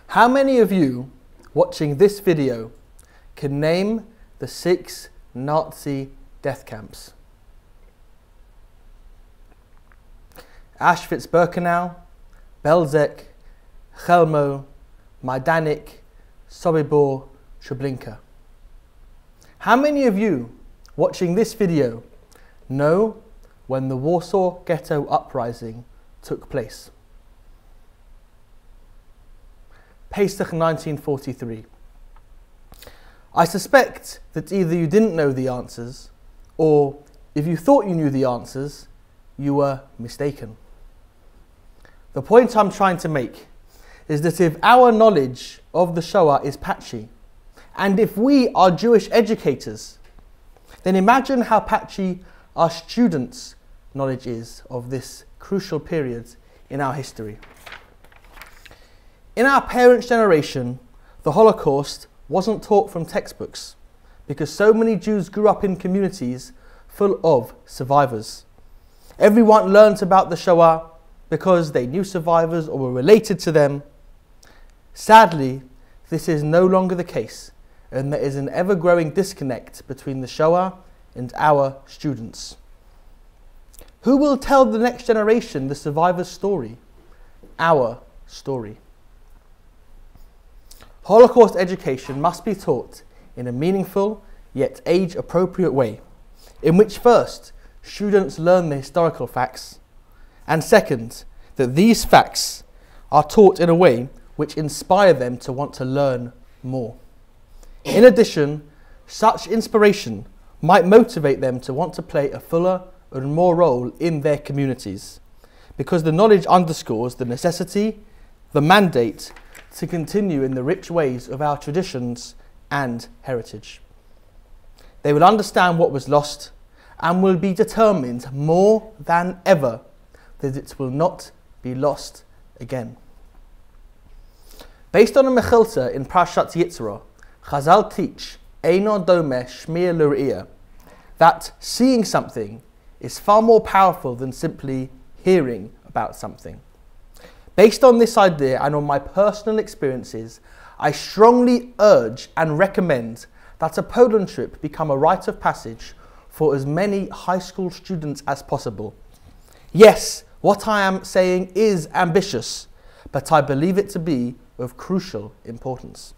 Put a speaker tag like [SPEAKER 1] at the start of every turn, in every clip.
[SPEAKER 1] How many of you watching this video can name the 6 Nazi death camps? Auschwitz-Birkenau, Belzec, Chelmo, Majdanek, Sobibor, Treblinka. How many of you watching this video know when the Warsaw Ghetto Uprising took place? Pesach 1943. I suspect that either you didn't know the answers, or if you thought you knew the answers, you were mistaken. The point I'm trying to make is that if our knowledge of the Shoah is patchy, and if we are Jewish educators, then imagine how patchy our students' knowledge is of this crucial period in our history. In our parents' generation, the Holocaust wasn't taught from textbooks because so many Jews grew up in communities full of survivors. Everyone learnt about the Shoah because they knew survivors or were related to them. Sadly, this is no longer the case, and there is an ever-growing disconnect between the Shoah and our students. Who will tell the next generation the survivor's story? Our story. Holocaust education must be taught in a meaningful yet age-appropriate way, in which first, students learn the historical facts, and second, that these facts are taught in a way which inspire them to want to learn more. In addition, such inspiration might motivate them to want to play a fuller and more role in their communities, because the knowledge underscores the necessity, the mandate, to continue in the rich ways of our traditions and heritage. They will understand what was lost and will be determined more than ever that it will not be lost again. Based on a Mechilta in Parashat Yitzro, Chazal teach Eino Domeh Shmiya L'Re'iyah, that seeing something is far more powerful than simply hearing about something. Based on this idea and on my personal experiences, I strongly urge and recommend that a Poland trip become a rite of passage for as many high school students as possible. Yes, what I am saying is ambitious, but I believe it to be of crucial importance.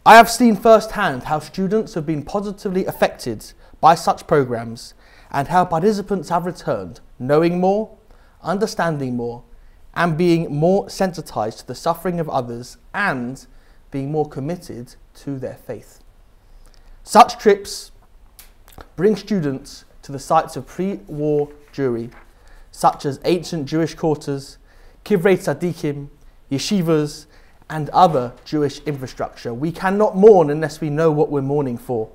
[SPEAKER 1] I have seen firsthand how students have been positively affected by such programs and how participants have returned knowing more, understanding more, and being more sensitized to the suffering of others and being more committed to their faith. Such trips bring students to the sites of pre-war Jewry, such as ancient Jewish quarters, Kivrei Tzadikim, yeshivas, and other Jewish infrastructure. We cannot mourn unless we know what we're mourning for.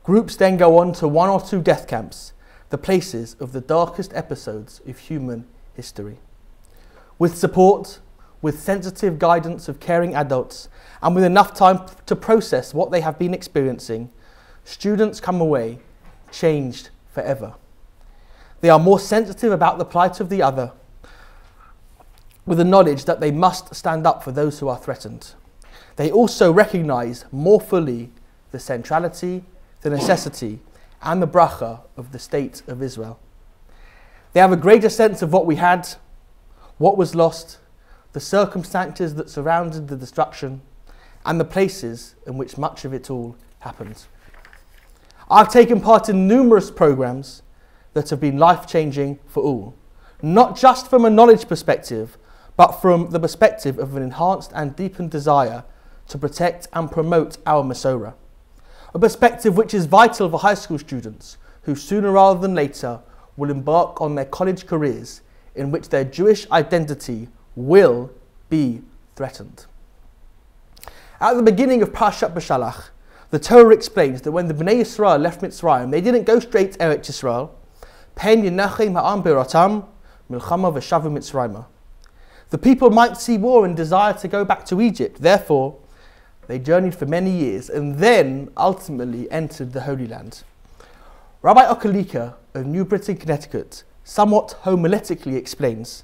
[SPEAKER 1] Groups then go on to 1 or 2 death camps, the places of the darkest episodes of human history. With support, with sensitive guidance of caring adults, and with enough time to process what they have been experiencing, students come away changed forever. They are more sensitive about the plight of the other, with the knowledge that they must stand up for those who are threatened. They also recognize more fully the centrality, the necessity, and the bracha of the State of Israel. They have a greater sense of what we had, what was lost, the circumstances that surrounded the destruction, and the places in which much of it all happened. I've taken part in numerous programs that have been life-changing for all, not just from a knowledge perspective, but from the perspective of an enhanced and deepened desire to protect and promote our Masorah, a perspective which is vital for high school students who sooner rather than later will embark on their college careers in which their Jewish identity will be threatened. At the beginning of Parashat Beshalach, the Torah explains that when the Bnei Yisrael left Mitzrayim, they didn't go straight to Eretz Yisrael. Pen Yenachem Ha'am Beiratam Milchama V'Shavu Mitzrayma. The people might see war and desire to go back to Egypt. Therefore, they journeyed for many years and then ultimately entered the Holy Land. Rabbi Okolika of New Britain, Connecticut, somewhat homiletically explains,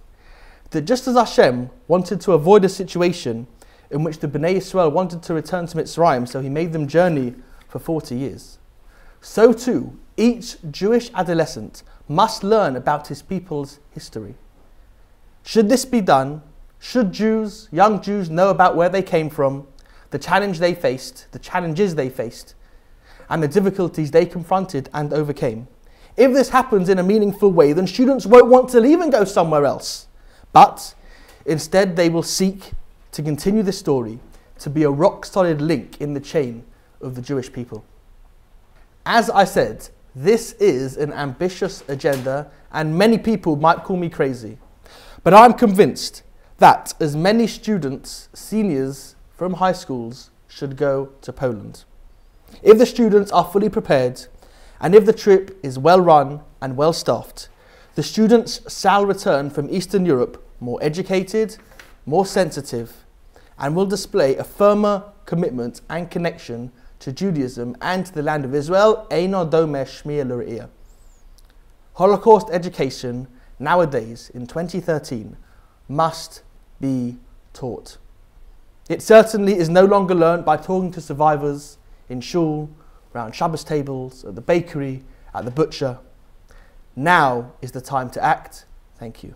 [SPEAKER 1] that just as Hashem wanted to avoid a situation in which the Bnei Israel wanted to return to Mitzrayim, so he made them journey for 40 years, so too each Jewish adolescent must learn about his people's history. Should this be done, should young Jews know about where they came from, the challenges they faced, and the difficulties they confronted and overcame. If this happens in a meaningful way, then students won't want to leave and go somewhere else. But instead they will seek to continue the story, to be a rock-solid link in the chain of the Jewish people. As I said, this is an ambitious agenda, and many people might call me crazy. But I'm convinced that as many students, seniors from high schools, should go to Poland. If the students are fully prepared, and if the trip is well run and well staffed, the students shall return from Eastern Europe more educated, more sensitive, and will display a firmer commitment and connection to Judaism and to the land of Israel. Eino domeh shmiya l're'iyah. Holocaust education nowadays in 2013 must be taught. It certainly is no longer learned by talking to survivors in shul, around Shabbos tables, at the bakery, at the butcher. Now is the time to act. Thank you.